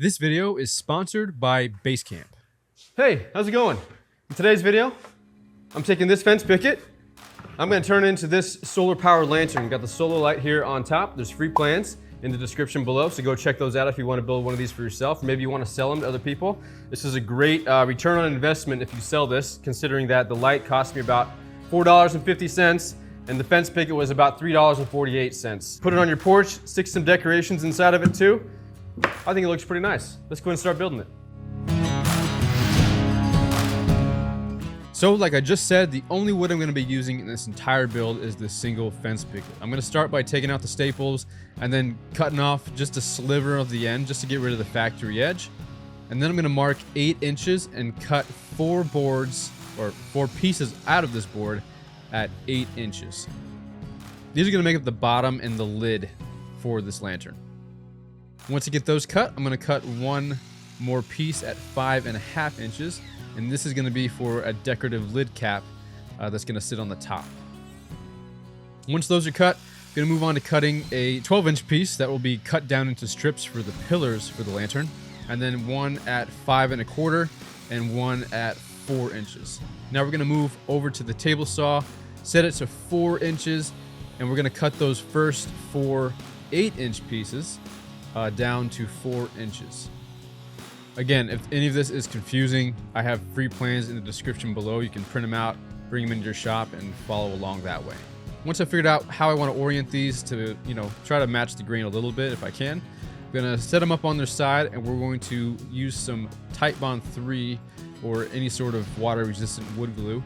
This video is sponsored by Basecamp. Hey, how's it going? In today's video, I'm taking this fence picket. I'm going to turn it into this solar powered lantern. We've got the solar light here on top. There's free plans in the description below, so go check those out if you want to build one of these for yourself, or maybe you want to sell them to other people. This is a great return on investment if you sell this, considering that the light cost me about $4.50 and the fence picket was about $3.48. Put it on your porch, stick some decorations inside of it too. I think it looks pretty nice. Let's go ahead and start building it. So like I just said, the only wood I'm going to be using in this entire build is this single fence picket. I'm going to start by taking out the staples and then cutting off just a sliver of the end just to get rid of the factory edge. And then I'm going to mark 8 inches and cut 4 boards or 4 pieces out of this board at 8 inches. These are going to make up the bottom and the lid for this lantern. Once I get those cut, I'm going to cut one more piece at 5.5 inches. And this is going to be for a decorative lid cap that's going to sit on the top. Once those are cut, I'm going to move on to cutting a 12-inch piece that will be cut down into strips for the pillars for the lantern, and then one at 5.25 and one at 4 inches. Now we're going to move over to the table saw, set it to 4 inches, and we're going to cut those first 4 8-inch pieces down to 4 inches. Again, if any of this is confusing, I have free plans in the description below. You can print them out, bring them into your shop, and follow along that way. Once I figured out how I want to orient these to, try to match the grain a little bit if I can, I'm going to set them up on their side, and we're going to use some Titebond 3 or any sort of water-resistant wood glue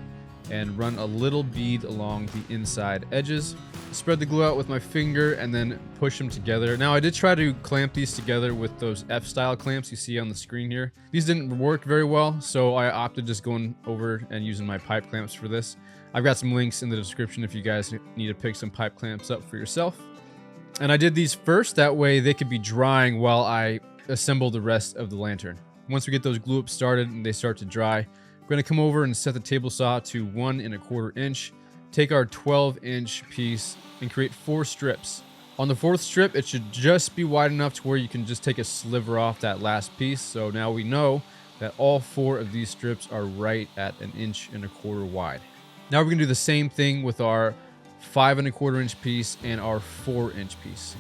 and run a little bead along the inside edges. Spread the glue out with my finger and then push them together. Now I did try to clamp these together with those F-style clamps you see on the screen here. These didn't work very well, so I opted just going over and using my pipe clamps for this. I've got some links in the description if you guys need to pick some pipe clamps up for yourself. And I did these first, that way they could be drying while I assemble the rest of the lantern. Once we get those glue ups started and they start to dry, we're going to come over and set the table saw to 1.25 inch. Take our 12-inch piece and create 4 strips. On the 4th strip, it should just be wide enough to where you can just take a sliver off that last piece. So now we know that all 4 of these strips are right at 1.25 inches wide. Now we're going to do the same thing with our 5.25 inch piece and our 4-inch piece.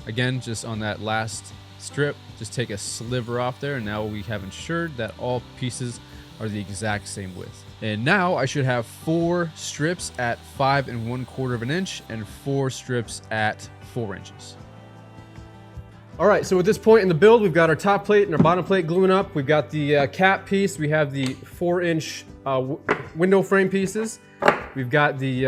Again, just on that last strip, just take a sliver off there, and now we have ensured that all pieces are the exact same width. And now I should have 4 strips at 5.25 inches and 4 strips at 4 inches. All right, so at this point in the build, we've got our top plate and our bottom plate gluing up. We've got the cap piece. We have the 4-inch window frame pieces. We've got the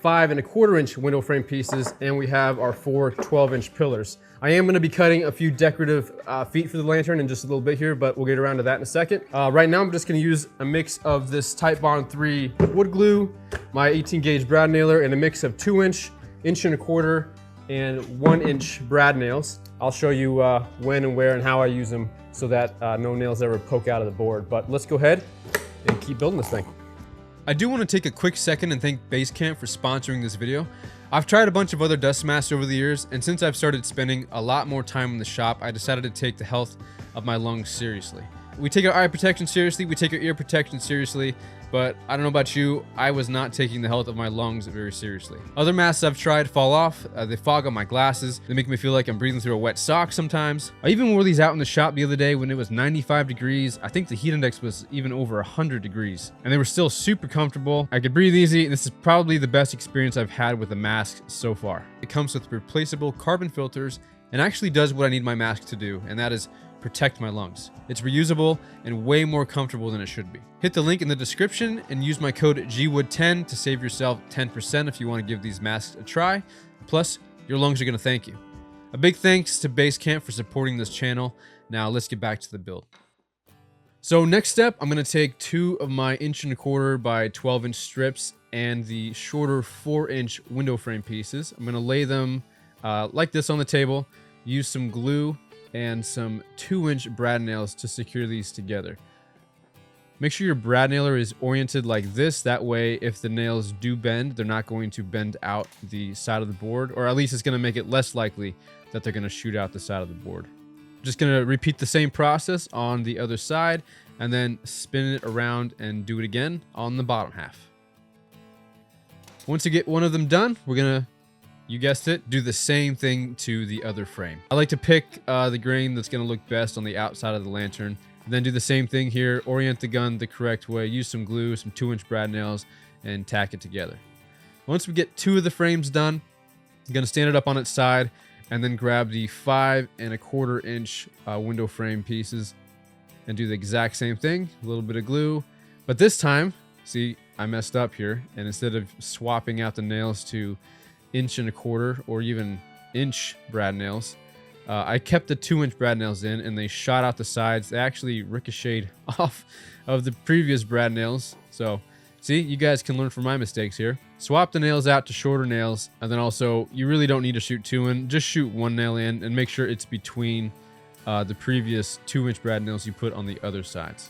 5.25 inch window frame pieces, and we have our 4 12-inch pillars. I am going to be cutting a few decorative feet for the lantern in just a little bit here, but we'll get around to that in a second. Right now I'm just going to use a mix of this Titebond 3 wood glue, my 18-gauge brad nailer, and a mix of 2-inch, 1.25 inch, and 1-inch brad nails. I'll show you when and where and how I use them so that no nails ever poke out of the board. But let's go ahead and keep building this thing. I do want to take a quick second and thank Basecamp for sponsoring this video. I've tried a bunch of other dust masks over the years, and since I've started spending a lot more time in the shop, I decided to take the health of my lungs seriously. We take our eye protection seriously, we take our ear protection seriously, but I don't know about you, I was not taking the health of my lungs very seriously. Other masks I've tried fall off, they fog up my glasses, they make me feel like I'm breathing through a wet sock sometimes. I even wore these out in the shop the other day when it was 95 degrees. I think the heat index was even over 100 degrees, and they were still super comfortable. I could breathe easy, and this is probably the best experience I've had with a mask so far. It comes with replaceable carbon filters and actually does what I need my mask to do, and that is protect my lungs. It's reusable and way more comfortable than it should be. Hit the link in the description and use my code GWOOD10 to save yourself 10% if you want to give these masks a try. Plus, your lungs are going to thank you. A big thanks to Basecamp for supporting this channel. Now let's get back to the build. So next step, I'm going to take 2 of my 1.25 by 12-inch strips and the shorter 4-inch window frame pieces. I'm going to lay them like this on the table, use some glue and some 2-inch brad nails to secure these together. Make sure your brad nailer is oriented like this. That way, if the nails do bend, they're not going to bend out the side of the board, or at least it's going to make it less likely that they're going to shoot out the side of the board. Just gonna repeat the same process on the other side and then spin it around and do it again on the bottom half. Once you get one of them done, we're gonna, you guessed it, do the same thing to the other frame. I like to pick the grain that's gonna look best on the outside of the lantern, and then do the same thing here, orient the gun the correct way, use some glue, some 2-inch brad nails, and tack it together. Once we get 2 of the frames done, I'm gonna stand it up on its side and then grab the 5 1/4 inch window frame pieces and do the exact same thing. A little bit of glue, but this time, see, I messed up here, and instead of swapping out the nails to 1 1/4 or even inch brad nails, I kept the 2-inch brad nails in, and they shot out the sides. They actually ricocheted off of the previous brad nails. So see, you guys can learn from my mistakes here. Swap the nails out to shorter nails, and then also, you really don't need to shoot 2 in. Just shoot 1 nail in and make sure it's between the previous 2-inch brad nails you put on the other sides.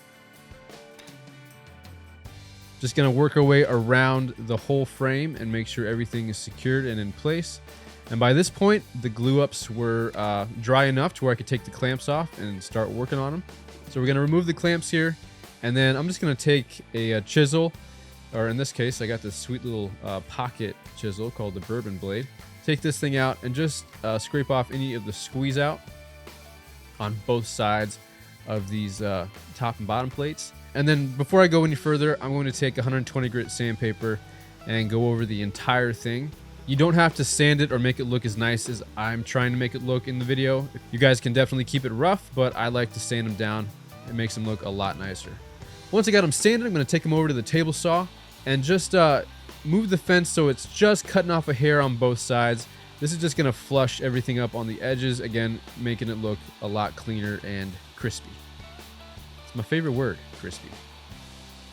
Just gonna work our way around the whole frame and make sure everything is secured and in place. And by this point, the glue ups were dry enough to where I could take the clamps off and start working on them. So we're gonna remove the clamps here, and then I'm just gonna take a chisel, or in this case, I got this sweet little pocket chisel called the bourbon blade. Take this thing out and just scrape off any of the squeeze out on both sides of these top and bottom plates. And then before I go any further, I'm going to take 120 grit sandpaper and go over the entire thing. You don't have to sand it or make it look as nice as I'm trying to make it look in the video. You guys can definitely keep it rough, but I like to sand them down. It makes them look a lot nicer. Once I got them sanded, I'm going to take them over to the table saw and just move the fence so it's just cutting off a hair on both sides. This is just going to flush everything up on the edges, again, making it look a lot cleaner and crispy. It's my favorite word, crispy.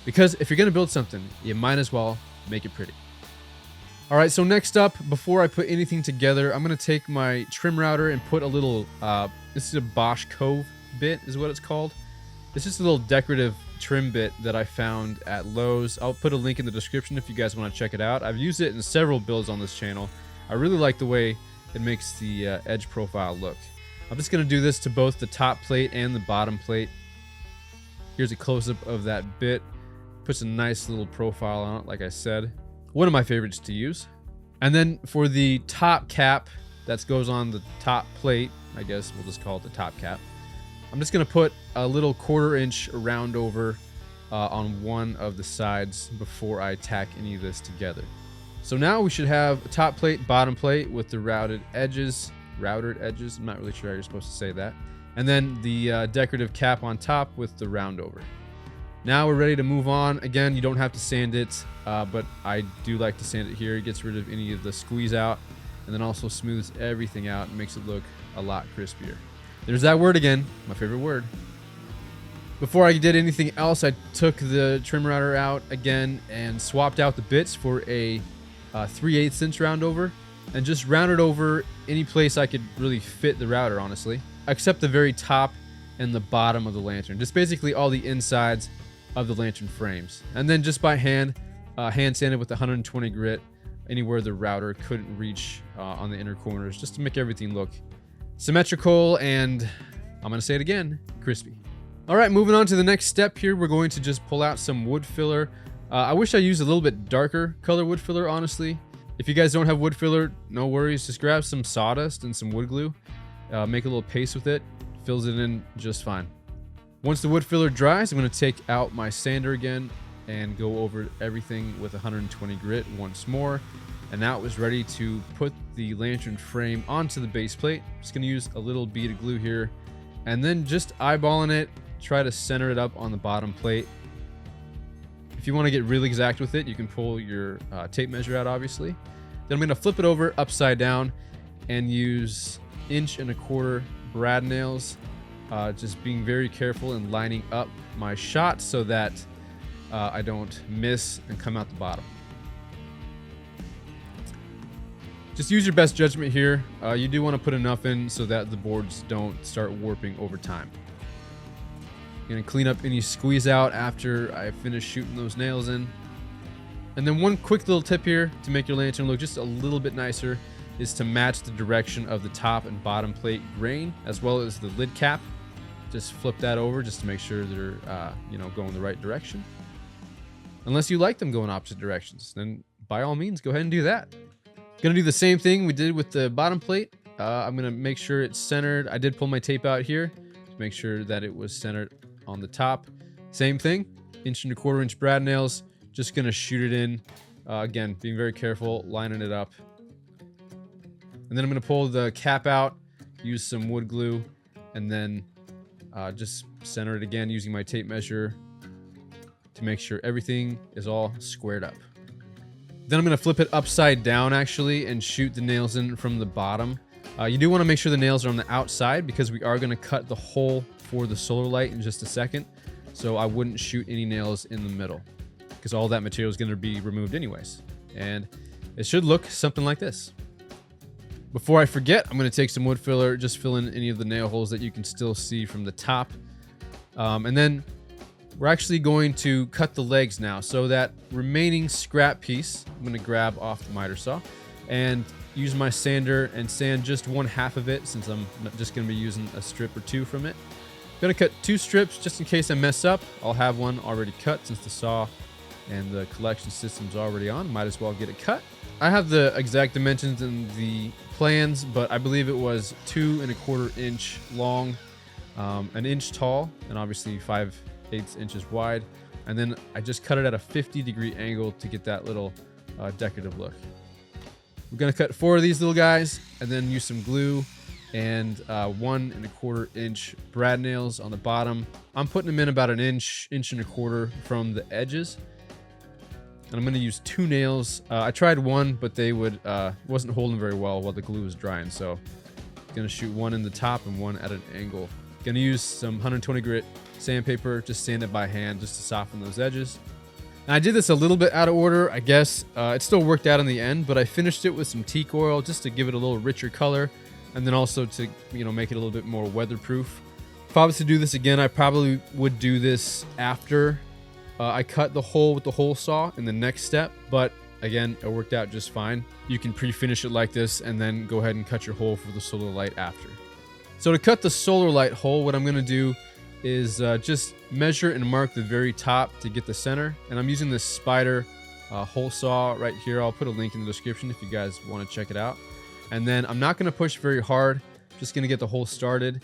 Because if you're going to build something, you might as well make it pretty. All right, so next up, before I put anything together, I'm going to take my trim router and put a little, this is a Bosch Cove bit is what it's called. It's just a little decorative trim bit that I found at Lowe's. I'll put a link in the description if you guys want to check it out. I've used it in several builds on this channel. I really like the way it makes the edge profile look. I'm just going to do this to both the top plate and the bottom plate. Here's a close-up of that bit. Puts a nice little profile on it, like I said. One of my favorites to use. And then for the top cap that goes on the top plate, I guess we'll just call it the top cap, I'm just going to put a little 1/4 inch round over on one of the sides before I tack any of this together. So now we should have a top plate, bottom plate with the routed edges. Routed edges, I'm not really sure how you're supposed to say that. And then the decorative cap on top with the round over. Now we're ready to move on. Again, you don't have to sand it, but I do like to sand it here. It gets rid of any of the squeeze out and then also smooths everything out and makes it look a lot crispier. There's that word again, my favorite word. Before I did anything else, I took the trim router out again and swapped out the bits for a 3/8 inch round over and just rounded over any place I could really fit the router, honestly, except the very top and the bottom of the lantern. Just basically all the insides of the lantern frames. And then just by hand sanded with 120 grit anywhere the router couldn't reach on the inner corners, just to make everything look symmetrical and, I'm gonna say it again, crispy. All right, moving on to the next step here, we're going to just pull out some wood filler. I wish I used a little bit darker color wood filler, honestly. If you guys don't have wood filler, no worries, just grab some sawdust and some wood glue, make a little paste with it, fills it in just fine. Once the wood filler dries, I'm going to take out my sander again and go over everything with 120 grit once more. And now it was ready to put the lantern frame onto the base plate. Just going to use a little bead of glue here and then just eyeballing it, try to center it up on the bottom plate. If you want to get really exact with it, you can pull your tape measure out, obviously. Then I'm going to flip it over upside down and use 1 1/4 brad nails. Just being very careful and lining up my shot so that I don't miss and come out the bottom. Just use your best judgment here. You do want to put enough in so that the boards don't start warping over time. I'm going to clean up any squeeze out after I finish shooting those nails in. And then one quick little tip here to make your lantern look just a little bit nicer is to match the direction of the top and bottom plate grain, as well as the lid cap. Just flip that over just to make sure they're going the right direction. Unless you like them going opposite directions, then by all means, go ahead and do that. Gonna do the same thing we did with the bottom plate. I'm gonna make sure it's centered. I did pull my tape out here to make sure that it was centered on the top. Same thing, 1¼ inch brad nails. Just gonna shoot it in. Again, being very careful, lining it up. And then I'm gonna pull the cap out, use some wood glue, and then just center it again using my tape measure to make sure everything is all squared up. Then I'm gonna flip it upside down actually and shoot the nails in from the bottom. You do wanna make sure the nails are on the outside because we are gonna cut the hole for the solar light in just a second. So I wouldn't shoot any nails in the middle because all that material is gonna be removed anyways. And it should look something like this. Before I forget, I'm gonna take some wood filler, just fill in any of the nail holes that you can still see from the top. And then we're actually going to cut the legs now. So that remaining scrap piece, I'm gonna grab off the miter saw and use my sander and sand just 1/2 of it since I'm just gonna be using a strip or two from it. I'm gonna cut 2 strips just in case I mess up. I'll have one already cut since the saw and the collection system's already on. Might as well get it cut. I have the exact dimensions in the plans, but I believe it was 2¼ inch long, 1 inch tall, and obviously 5/8 inches wide. And then I just cut it at a 50-degree angle to get that little decorative look. We're gonna cut 4 of these little guys and then use some glue and 1¼ inch brad nails on the bottom. I'm putting them in about 1 inch, 1.25 inches from the edges. And I'm gonna use 2 nails. I tried 1, but they wasn't holding very well while the glue was drying. So I'm gonna shoot 1 in the top and 1 at an angle. Gonna use some 120 grit sandpaper, just sand it by hand just to soften those edges. And I did this a little bit out of order, I guess. It still worked out in the end, but I finished it with some teak oil just to give it a little richer color, and then also to make it a little bit more weatherproof. If I was to do this again, I probably would do this after I cut the hole with the hole saw in the next step, but again, it worked out just fine. You can pre-finish it like this and then go ahead and cut your hole for the solar light after. So to cut the solar light hole, what I'm gonna do is just measure and mark the very top to get the center. And I'm using this spider hole saw right here. I'll put a link in the description if you guys wanna check it out. And then I'm not gonna push very hard, just gonna get the hole started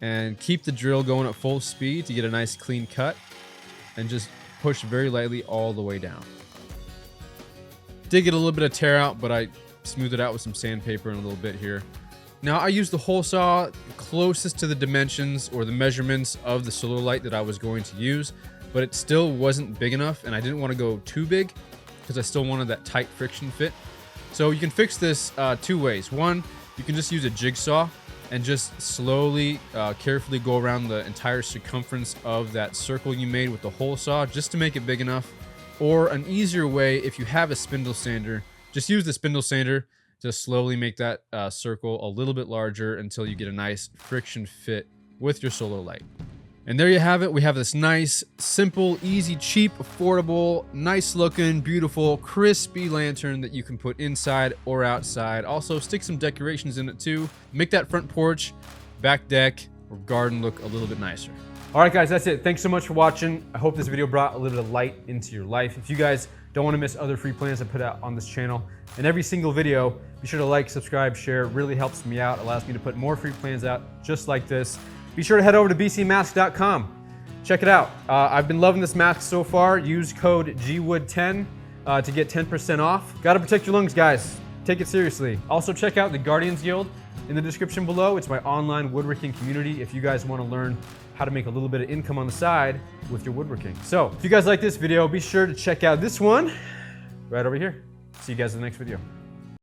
and keep the drill going at full speed to get a nice clean cut, and just push very lightly all the way down. Did get a little bit of tear out, but I smoothed it out with some sandpaper in a little bit here. Now I used the hole saw closest to the dimensions or the measurements of the solar light that I was going to use, but it still wasn't big enough, and I didn't want to go too big because I still wanted that tight friction fit. So you can fix this 2 ways. One, you can just use a jigsaw and just slowly, carefully go around the entire circumference of that circle you made with the hole saw just to make it big enough. Or an easier way, if you have a spindle sander, just use the spindle sander to slowly make that circle a little bit larger until you get a nice friction fit with your solar light. And there you have it. We have this nice, simple, easy, cheap, affordable, nice looking, beautiful, crispy lantern that you can put inside or outside. Also, stick some decorations in it too. Make that front porch, back deck, or garden look a little bit nicer. All right, guys, that's it. Thanks so much for watching. I hope this video brought a little bit of light into your life. If you guys don't want to miss other free plans I put out on this channel, and every single video, be sure to like, subscribe, share. It really helps me out. It allows me to put more free plans out just like this. Be sure to head over to bcmask.com. Check it out. I've been loving this mask so far. Use code GWOOD10 to get 10% off. Gotta protect your lungs, guys. Take it seriously. Also, check out the Guardians Guild in the description below. It's my online woodworking community if you guys want to learn how to make a little bit of income on the side with your woodworking. So, if you guys like this video, be sure to check out this one right over here. See you guys in the next video.